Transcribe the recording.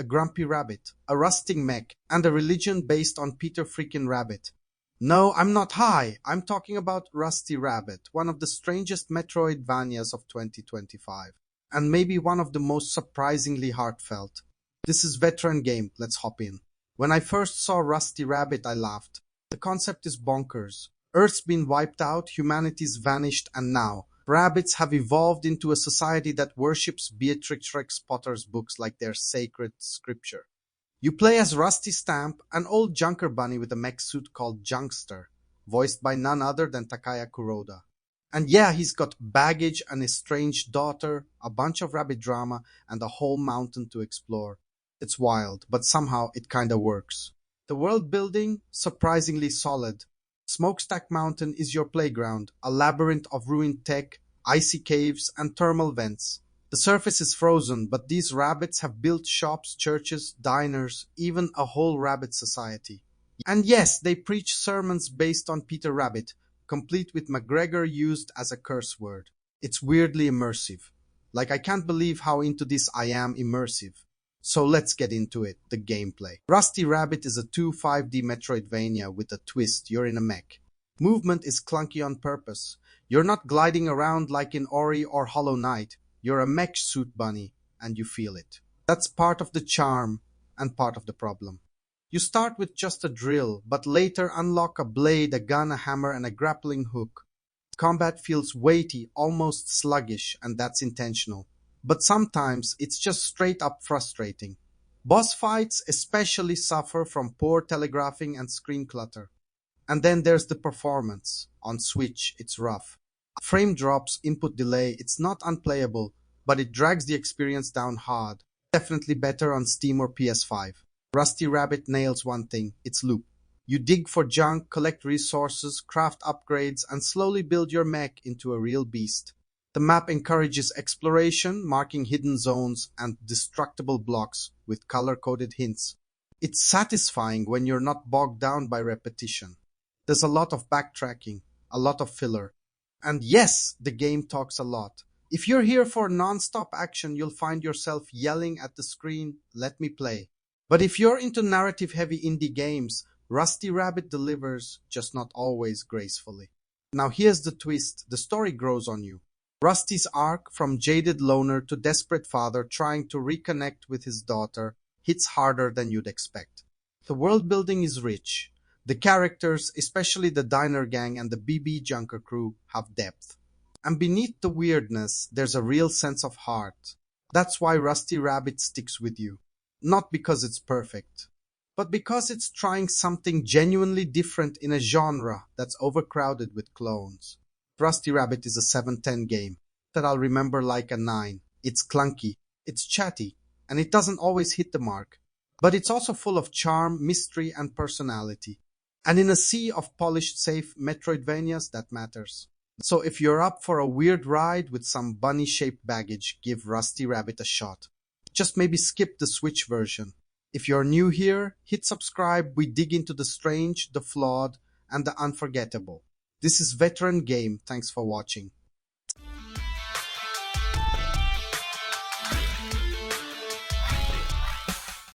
a grumpy rabbit, a rusting mech, and a religion based on Peter freaking Rabbit. No, I'm not high. I'm talking about Rusty Rabbit, one of the strangest Metroidvanias of 2025, and maybe one of the most surprisingly heartfelt. This is veteran game, let's hop in. When I first saw Rusty Rabbit, I laughed. The concept is bonkers. Earth's been wiped out, humanity's vanished, and now rabbits have evolved into a society that worships Beatrix Rex Potter's books like their sacred scripture. You play as Rusty Stamp, an old junker bunny with a mech suit called Junkster, voiced by none other than Takaya Kuroda. And yeah, he's got baggage, an estranged daughter, a bunch of rabbit drama, and a whole mountain to explore. It's wild, but somehow it kinda works. The world building, surprisingly solid. Smokestack Mountain is your playground, a labyrinth of ruined tech, icy caves, and thermal vents. The surface is frozen, but these rabbits have built shops, churches, diners, even a whole rabbit society. And yes, they preach sermons based on Peter Rabbit, complete with McGregor used as a curse word. It's weirdly immersive. Like, I can't believe how into this I am immersive. So let's get into it, the gameplay. Rusty Rabbit is a 2 5D Metroidvania with a twist. You're in a mech. Movement is clunky on purpose. You're not gliding around like in Ori or Hollow Knight. You're a mech suit bunny, and you feel it. That's part of the charm and part of the problem. You start with just a drill, but later unlock a blade, a gun, a hammer, and a grappling hook. Combat feels weighty, almost sluggish, and that's intentional. But sometimes it's just straight up frustrating. Boss fights especially suffer from poor telegraphing and screen clutter. And then there's the performance. On Switch, it's rough. Frame drops, input delay, it's not unplayable, but it drags the experience down hard. Definitely better on Steam or PS5. Rusty Rabbit nails one thing, its loop. You dig for junk, collect resources, craft upgrades, and slowly build your mech into a real beast. The map encourages exploration, marking hidden zones and destructible blocks with color-coded hints. It's satisfying when you're not bogged down by repetition. There's a lot of backtracking, a lot of filler. And yes, the game talks a lot. If you're here for non-stop action, you'll find yourself yelling at the screen, "Let me play." But if you're into narrative-heavy indie games, Rusty Rabbit delivers, just not always gracefully. Now here's the twist, the story grows on you. Rusty's arc, from jaded loner to desperate father trying to reconnect with his daughter, hits harder than you'd expect. The world building is rich. The characters, especially the diner gang and the BB Junker crew, have depth. And beneath the weirdness, there's a real sense of heart. That's why Rusty Rabbit sticks with you. Not because it's perfect, but because it's trying something genuinely different in a genre that's overcrowded with clones. Rusty Rabbit is a 7/10 game that I'll remember like a 9. It's clunky, it's chatty, and it doesn't always hit the mark. But it's also full of charm, mystery, and personality. And in a sea of polished, safe Metroidvanias, that matters. So if you're up for a weird ride with some bunny-shaped baggage, give Rusty Rabbit a shot. Just maybe skip the Switch version. If you're new here, hit subscribe. We dig into the strange, the flawed, and the unforgettable. This is Veteran Game. Thanks for watching.